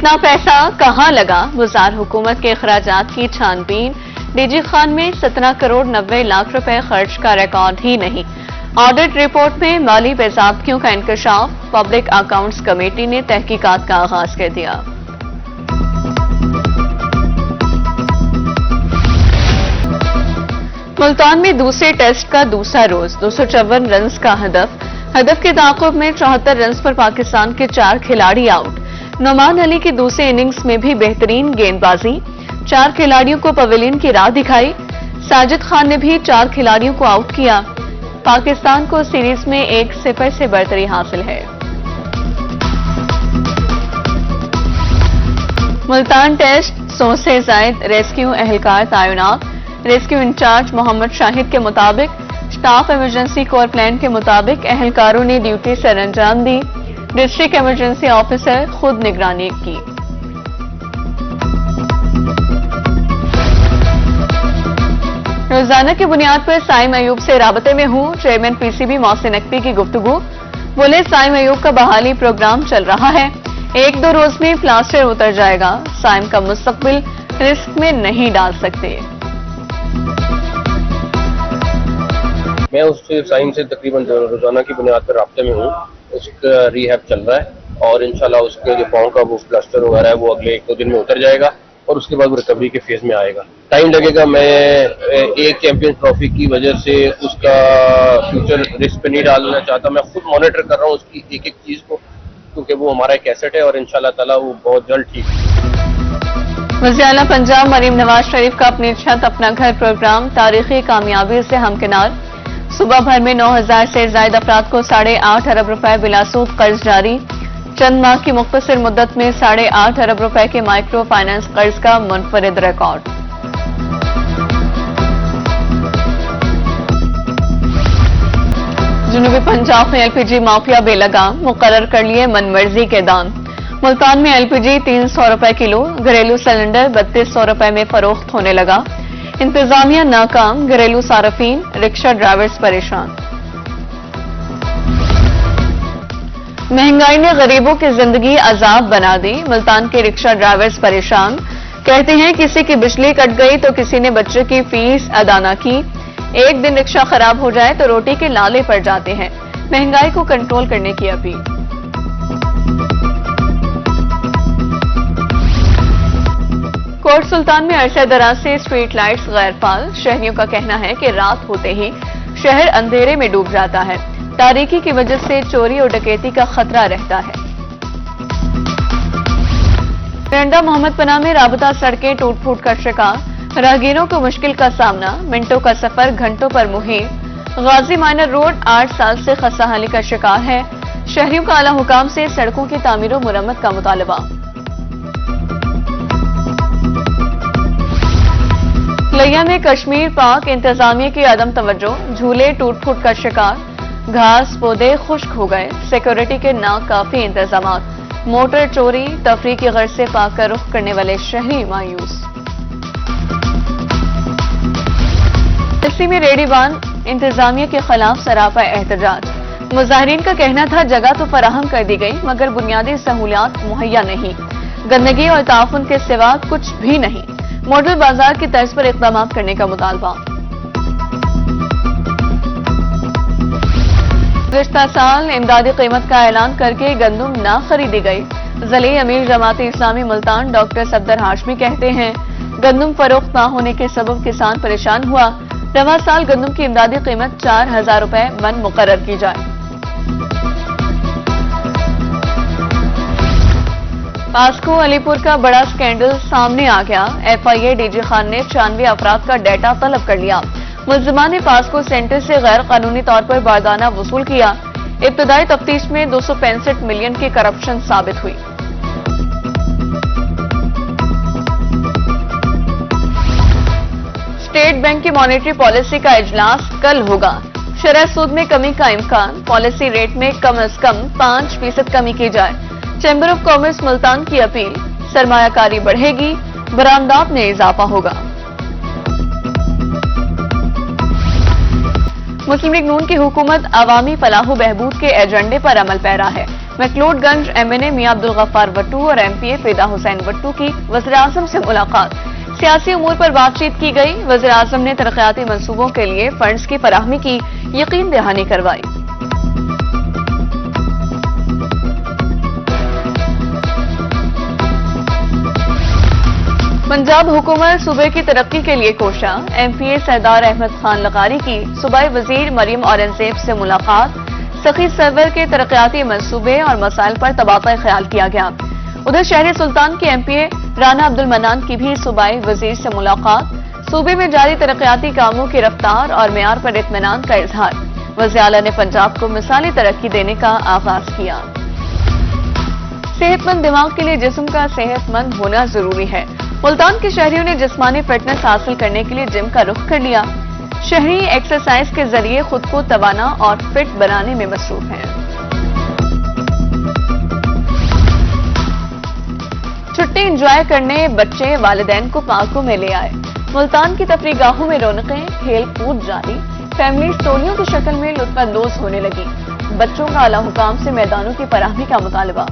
कितना पैसा कहां लगा, वज़ार हुकूमत के अखराजात की छानबीन। डीजी खान में 17 करोड़ 90 लाख रुपए खर्च का रिकॉर्ड ही नहीं। ऑडिट रिपोर्ट में माली बेज़ाब्तियों का इंकशाफ। पब्लिक अकाउंट्स कमेटी ने तहकीकात का आगाज कर दिया। मुल्तान में दूसरे टेस्ट का दूसरा रोज 254 रन्स का हदफ के ताक़ुब में 74 रन्स पर पाकिस्तान के 4 खिलाड़ी आउट। नोमान अली की दूसरे इनिंग्स में भी बेहतरीन गेंदबाजी, 4 खिलाड़ियों को पवेलियन की राह दिखाई। साजिद खान ने भी 4 खिलाड़ियों को आउट किया। पाकिस्तान को सीरीज में 1-0 से बढ़तरी हासिल है। मुल्तान टेस्ट 100 से जायद रेस्क्यू एहलकार तैनात। रेस्क्यू इंचार्ज मोहम्मद शाहिद के मुताबिक स्टाफ इमरजेंसी कोर प्लान के मुताबिक एहलकारों ने ड्यूटी सर अंजाम दी। डिस्ट्रिक्ट इमरजेंसी ऑफिसर खुद निगरानी की। रोजाना की बुनियाद पर साइम अयूब से राबते में हूं। चेयरमैन पीसीबी मोहसिन नकवी की गुफ्तगू। बोले साइम अयूब का बहाली प्रोग्राम चल रहा है, 1-2 रोज में प्लास्टर उतर जाएगा। साइम का मुस्तकबिल रिस्क में नहीं डाल सकते। मैं उस साइम से तकरीबन रोजाना की बुनियाद पर राब्ते में हूँ। उसका रिहैब चल रहा है और इंशाल्लाह उसके जो पाँव का वो प्लास्टर वगैरह है वो अगले 1-2 दिन में उतर जाएगा और उसके बाद वो रिकवरी के फेज में आएगा। टाइम लगेगा। मैं एक चैंपियन ट्रॉफी की वजह से उसका फ्यूचर रिस्क पे नहीं डालना चाहता। मैं खुद मॉनिटर कर रहा हूँ उसकी एक चीज को, क्योंकि वो हमारा एक एसेट है और इंशाल्लाह ताला वो बहुत जल्द ठीक है। वज़ीर आला पंजाब मरीम नवाज शरीफ का अपनी छत अपना घर प्रोग्राम तारीखी कामयाबी से हमकिनार। सुबह भर में 9000 से ज्यादा अफराद को 8.5 अरब रुपए बिलासूद कर्ज जारी। चंद माह की मुख्तसर मुद्दत में 8.5 अरब रुपए के माइक्रो फाइनेंस कर्ज का मुनफरिद रिकॉर्ड। जनूबी पंजाब में एलपीजी माफिया बेलगाम, मुकर्रर कर लिए मनमर्जी के दाम। मुल्तान में एलपीजी 300 रुपए किलो, घरेलू सिलेंडर 3200 रुपए में फरोख्त होने लगा। इंतजामिया नाकाम, घरेलू सारफीन, रिक्शा ड्राइवर्स परेशान। महंगाई ने गरीबों की जिंदगी अजाब बना दी। मुल्तान के रिक्शा ड्राइवर्स परेशान। कहते हैं किसी की बिजली कट गई तो किसी ने बच्चे की फीस अदा न की। एक दिन रिक्शा खराब हो जाए तो रोटी के लाले पड़ जाते हैं। महंगाई को कंट्रोल करने की अपील। कोट सुल्तान में अरसे दराज से स्ट्रीट लाइट्स गैर फाल। शहरियों का कहना है कि रात होते ही शहर अंधेरे में डूब जाता है। तारीकी की वजह से चोरी और डकैती का खतरा रहता है। रंडा मोहम्मद पनाह में राबता सड़कें टूट फूट का शिकार। राहगीरों को मुश्किल का सामना, मिनटों का सफर घंटों पर मुहिम। गाजी माइनर रोड 8 साल से खस्ताहाली का शिकार है। शहरियों का आला हुकाम से सड़कों की तामीर और मुरम्मत का मुतालबा। लिया में कश्मीर पाक इंतजामिया की अदम तवज्जो, झूले टूट फूट का शिकार। घास पौधे खुश्क हो गए। सिक्योरिटी के नाकाफी इंतजामात। मोटर चोरी, तफरीह की गर्ज से पाक का रुख करने वाले शहरी मायूस। दिल्ली में रेडीवान इंतजामिया के खिलाफ सरापा एहतजाज। मुजाहिरीन का कहना था जगह तो फराहम कर दी गई मगर बुनियादी सहूलियात मुहैया नहीं। गंदगी और ताफुन के सिवा कुछ भी नहीं। मॉडल बाजार की तर्ज पर इक़दाम करने का मुतालबा। गुज़िश्ता साल इमदादी कीमत का ऐलान करके गंदम ना खरीदी गई। ज़ली अमीर जमात इस्लामी मुल्तान डॉक्टर सफदर हाशमी कहते हैं गंदम फरोख्त ना होने के सबब किसान परेशान हुआ। रवा साल गंदम की इमदादी कीमत 4000 रुपए मन मुकर्रर की जाए। पास्को अलीपुर का बड़ा स्कैंडल सामने आ गया। एफआईए डीजी खान ने 96 अफराद का डेटा तलब कर लिया। मुल्जिमान ने पास्को सेंटर से गैर कानूनी तौर पर बारदाना वसूल किया। इब्तदाई तफ्तीश में 265 मिलियन की करप्शन साबित हुई। स्टेट बैंक की मॉनेटरी पॉलिसी का इजलास कल होगा। शरह सूद में कमी का इम्कान। पॉलिसी रेट में कम अज कम 5% कमी की जाए। चैम्बर ऑफ कॉमर्स मुल्तान की अपील। सरमायाकारी बढ़ेगी, बरामदात में इजाफा होगा। मुस्लिम लीग नून की हुकूमत अवामी फलाह बहबूद के एजेंडे पर अमल पैरा है। मैक्लोड गंज MNA मियां अब्दुल गफ्फार भट्टू और MPA फिदा हुसैन भट्टू की वज़ीर आज़म से मुलाकात। सियासी उमूर पर बातचीत की गई। वज़ीर आज़म ने तरक्याती मंसूबों के लिए फंड्स की फराहमी की यकीन दहानी करवाई। पंजाब हुकूमत सूबे की तरक्की के लिए कोशा। MPA सरदार अहमद खान लगारी की सूबाई वजीर मरियम औरंगजेब से मुलाकात। सखी सरवर के तरक्याती मंसूबे और मसाइल पर तबादला ख्याल किया गया। उधर शहर सुल्तान की MPA राना अब्दुल मनान की भी सूबाई वजीर से मुलाकात। सूबे में जारी तरक्याती कामों की रफ्तार और मेयार पर इत्मीनान का इजहार। वज़ीर आला ने पंजाब को मिसाली तरक्की देने का आगाज किया। सेहतमंद दिमाग के लिए जिस्म का सेहतमंद होना जरूरी है। मुल्तान के शहरियों ने जिस्मानी फिटनेस हासिल करने के लिए जिम का रुख कर लिया। शहरी एक्सरसाइज के जरिए खुद को तवाना और फिट बनाने में मसरूफ हैं। छुट्टी एंजॉय करने बच्चे वालिदैन को पार्कों में ले आए। मुल्तान की तफरीगाहों में रौनकें, खेल कूद जारी। फैमिली टोलियों की शक्ल में लुत्फांदोज होने लगी। बच्चों का आला हुकाम से मैदानों की फराहमी का मुतालबा।